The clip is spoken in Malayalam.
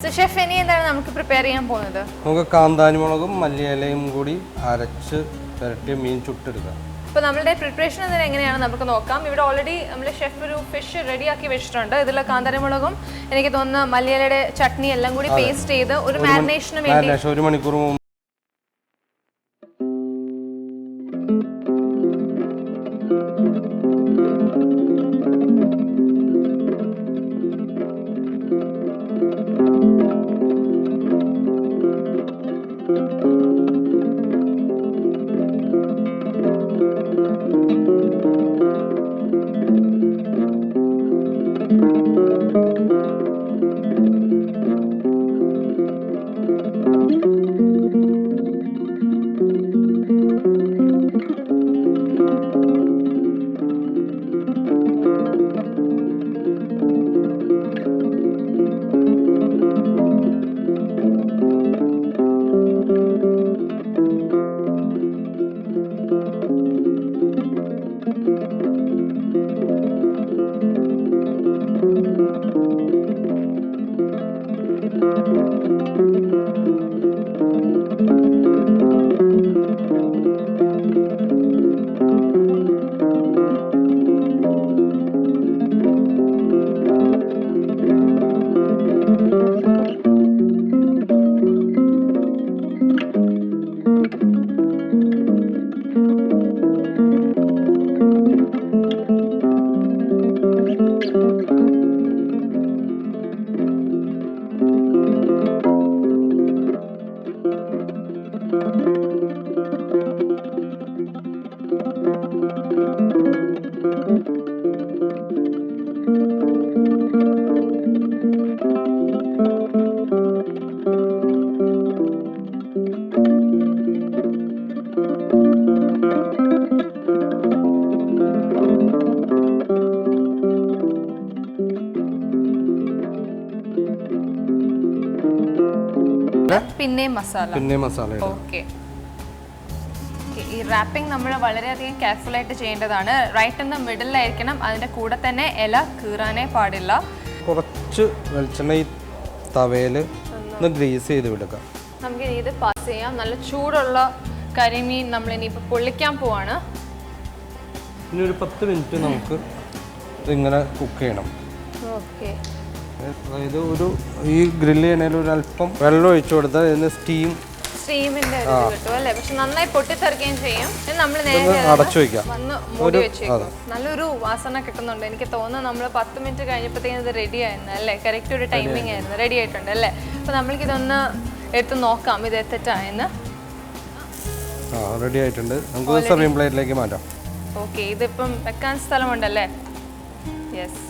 So chef, ഇനി എന്താണ് നമുക്ക് പ്രിപ്പയർ ചെയ്യാൻ പോകുന്നത്? നമുക്ക് കാന്താരി മുളകും മല്ലിയിലയും കൂടി അരച്ച് പുരട്ടി മീൻ ചുട്ടെടുക്കാം. അപ്പോൾ നമ്മളുടെ പ്രിപ്പറേഷൻ എങ്ങനെയാണ് നമുക്ക് നോക്കാം. ഇവിടെ ഓൾറെഡി നമ്മൾ ഷെഫ് ഒരു ഫിഷ് റെഡിയാക്കി വെച്ചിട്ടുണ്ട്. ഇതിൽ കാന്താരി മുളകും എനിക്ക് തോന്നുന്നു മല്ലിയിലയുടെ ചട്നി എല്ലാം കൂടി പേസ്റ്റ് ചെയ്ത് ഒരു മാരിനേഷന് വേണ്ടി 1 മണിക്കൂർ മുമ്പ് പിന്നെ മസാല. ഓക്കെ, ഈ റാപ്പിംഗ് നമ്മൾ വളരെയധികം കെയർഫുൾ ആയിട്ട് ചെയ്യേണ്ടതാണ്. റൈറ്റ് ഇൻ ദ മിഡിലായിരിക്കണം. അതിന്റെ കൂടെ തന്നെ ഇല കീറാനേ പാടില്ല. കുറച്ച് വെളിച്ചെണ്ണ ഈ തവയിൽ ഒന്ന് ഗ്രീസ് ചെയ്ത് വിടുക. നമുക്ക് ഇത് പാസ് ചെയ്യാം. നല്ല ചൂടുള്ള കരിമീൻ നമ്മൾ ഇനിയിപ്പോൾ പൊള്ളിക്കാൻ പോവാണ്. ഇനി ഒരു 10 മിനിറ്റ് നമുക്ക് ഇതിങ്ങനെ കുക്ക് ചെയ്യണം. ഓക്കെ, അതായത് ഈ ഗ്രില്ല് ചെയ്യണതിൽ ഒരു അല്പം വെള്ളം ഒഴിച്ചു കൊടുത്താൽ ഇതിന് സ്റ്റീമിന്റെ കിട്ടും അല്ലേ? പക്ഷെ നന്നായി പൊട്ടിത്തെറിക്കുകയും ചെയ്യും. നമ്മൾ നേരെ അടച്ചു വയ്ക്കാം. വന്ന് മൂടി വെച്ചേക്കും. നല്ലൊരു വാസന കിട്ടുന്നുണ്ട്. എനിക്ക് തോന്നുന്നു നമ്മൾ 10 മിനിറ്റ് കഴിഞ്ഞപ്പോഴത്തേക്കും ഇത് റെഡി ആയിരുന്നു അല്ലേ? കറക്റ്റ് ഒരു ടൈമിംഗ് ആയിരുന്നു. റെഡി ആയിട്ടുണ്ട് അല്ലേ? അപ്പോൾ നമ്മൾക്ക് ഇതൊന്ന് എടുത്ത് നോക്കാം ഇത് എത്തിട്ടായെന്ന്. റെഡി ആയിട്ടുണ്ട്. നമുക്ക് സെർവിംഗ് പ്ലേറ്റിലേക്ക് മാറ്റാം. ഓക്കെ, ഇതിപ്പം വെക്കാൻ സ്ഥലമുണ്ടല്ലേ? യെസ്.